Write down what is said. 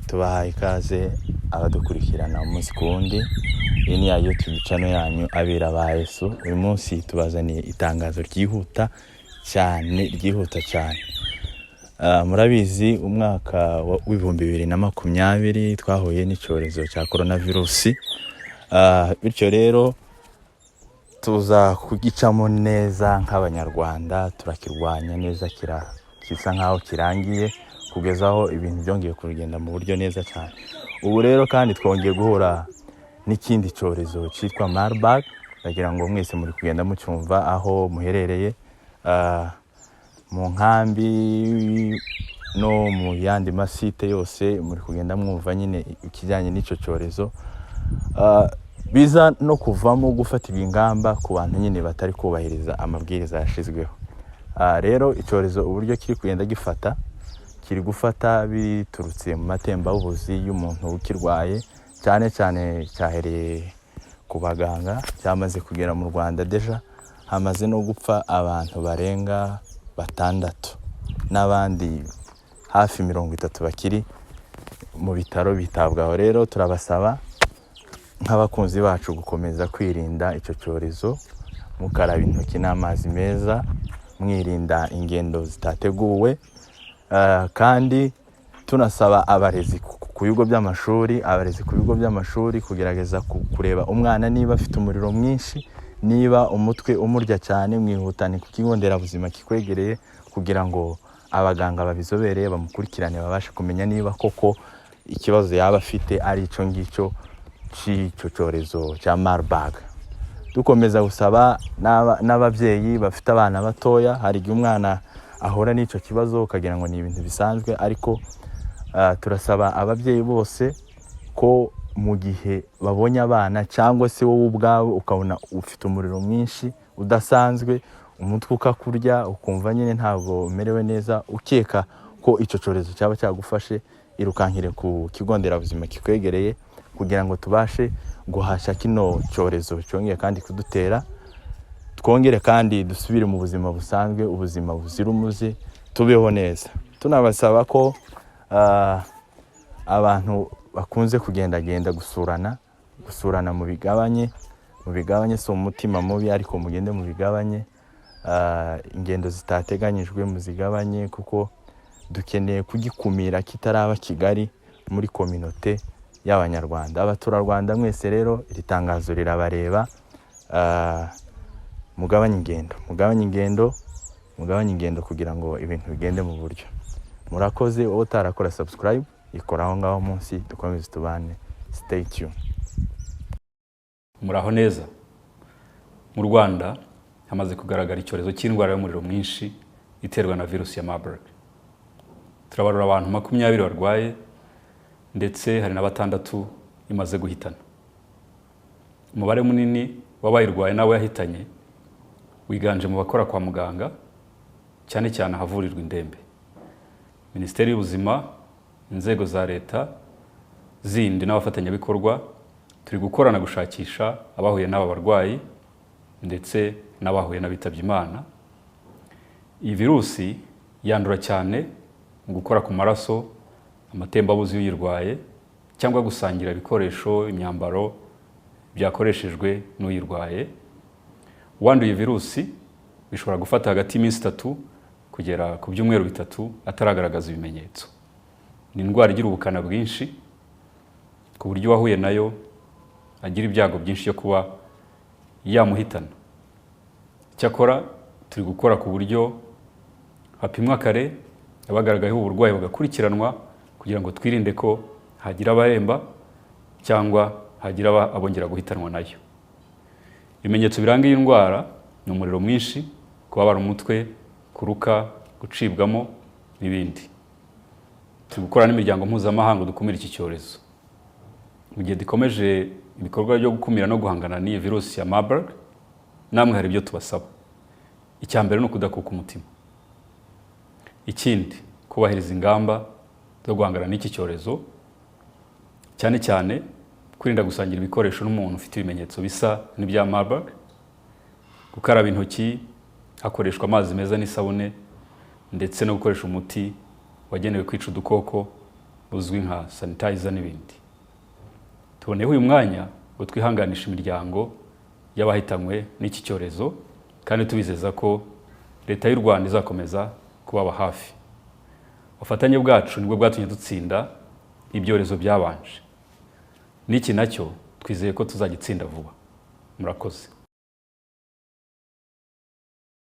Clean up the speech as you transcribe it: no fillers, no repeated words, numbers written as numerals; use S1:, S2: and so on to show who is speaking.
S1: tubahaye ikaze abadukurikirana umunsi ku wundi. Iyi ni ya YouTube channel yanyu Abera ba Yesu. Uyu munsi tubazaniye itangazo ryihuta cyane. Murabizi umwaka w'ibihumbi 2020 twahuye n'icyorezo cya coronavirus. Bityo rero tuza kugicamo neza nk'abanyarwanda, turakirwanya neza, kisa nkaho kirangiye kugeza aho ibintu byongeye kugenda mu buryo neza cyane. Ubu rero kandi twongeye guhura n'ikindi cyorezo cyitwa Marburg. Ndagira ngo mwese muri kugenda mucyumva aho muherereye, mu nkambi no mu yandi masite yose muri kugenda mwumva nyine ikijyanye n'icyo cyorezo. Biza no kuvamo gufatirwa ingamba ku bantu nyine batari kubahiriza amabwiriza yashizweho. Rero icyorezo uburyo kiri kugenda gifata, kiri gufata biturutse mu matembabuzi y'umuntu ukirwaye, cyane cyane cyahereye ku baganga, cyamaze kugera mu Rwanda deja, hamaze no gupfa abantu barenga 6 n'abandi hafi 30 bakiri mu bitaro bitabwaho. Rero turabasaba nk'abakunzi bacu gukomeza kwirinda icyo cyorezo, mukaraba intoki n'amazi meza, mwirinda ingendo zitateguwe, kandi tunasaba abarezi ku bigo by'amashuri kugerageza kureba umwana niba afite umuriro mwinshi, niba umutwe umurya cyane, mwihutane ku kigo nderabuzima kikwegereye kugira ngo abaganga babizobereye bamukurikirane, babashe kumenya niba koko ikibazo yaba afite ari ico ngicyo cy'icyo cyorezo cya Marburg. Dukomeza gusaba n'ababyeyi bafite abana batoya, hari igihe umwana ahora n'icyo kibazo ukagira ngo ni ibintu bisanzwe, ariko turasaba ababyeyi bose ko mu gihe babonye abana cyangwa se wowe ubwawe ukabona ufite umuriro mwinshi udasanzwe, umutwe ukakurya, ukumva nyine ntabwo umerewe neza, ukeka ko icyo cyorezo cyaba cyagufashe, irukankire ku kigo nderabuzima kikwegereye kugira ngo tubashe guhashya kino cyorezo cyongeye kandi kudutera, twongere kandi dusubire mu buzima busanzwe, ubuzima buzira umuze, tubeho neza. Tunabasaba ko abantu bakunze kugendagenda gusurana mu bigabanye si umutima mubi, ariko mugende mu bigabanye, ingendo zitateganyijwe muzigabanye, kuko dukeneye kugikumira kitaraba Kigali muri communauté y'abanyarwanda. Abaturarwanda mwese rero iri tangazo rirabareba, mugabanye ingendo kugira ngo ibintu bigende mu buryo. Murakoze. Wowe utarakora subscribe, ikora aho ngaho munsi, dukomeze tubane. Stay tuned.
S2: Muraho neza. Mu Rwanda hamaze kugaragara icyorezo cy'indwara y'umuriro mwinshi iterwa na virusi ya Marburg. Turabarura abantu 20 barwaye, ndetse hari na 6 imaze guhitana. Umubare munini w'abayirwaye nawe yahitanye wiganje mu bakora kwa muganga, cyane cyane ahavurirwa indembe. Minisiteri y'Ubuzima, inzego za leta zindi n'abafatanyabikorwa turi gukorana gushakisha abahuye n'aba barwayi ndetse n'abahuye n'abitabye Imana. Iyi virusi yandura cyane mu gukora ku maraso, amatembabuzi y'uyirwaye, cyangwa gusangira ibikoresho, imyambaro byakoreshejwe n'uyirwaye. Uwanduye virusi bishobora gufata hagati y'iminsi 3 kugera ku byumweru 3 ataragaragaza ibimenyetso. Ni indwara igira ubukana bwinshi ku buryo wahuye nayo agira ibyago byinshi byo kuba yamuhitana. Cyakora turi gukora ku buryo hapimwa kare abagaragayeho uburwayi bagakurikiranwa kugira ngo twirinde ko hagira abaremba cyangwa hagira abongera guhitanwa nayo. Ibimenyetso biranga iyi ndwara ni umuriro mwinshi, kubabara umutwe, kuruka, gucibwamo n'ibindi. Turi gukora n'imiryango mpuzamahanga dukumira iki cyorezo. Mu gihe dukomeje ibikorwa byo gukumira no guhangana n'iyi virusi ya Marburg, namwe hari ibyo tubasaba. Icya mbere ni ukudakuka umutima. Ikindi, kubahiriza ingamba zo guhangana n'iki cyorezo, cyane cyane kwirinda gusangira ibikoresho n'umuntu ufite ibimenyetso bisa n'ibya Marburg, gukaraba intoki hakoreshwa amazi meza n'isabune, ndetse no gukoresha umuti wagenewe kwica udukoko buzwi nka sanitizer n'ibindi. Tuboneyeho uyu mwanya ngo twihanganisha imiryango y'abahitanywe n'iki cyorezo, kandi tubizeza ko leta y'u Rwanda izakomeza kubaba hafi. Ubufatanye bwacu nibwo bwatumye dutsinda ibyorezo byabanje, n'iki nacyo twizeye ko tuzagitsinda vuba. Murakoze.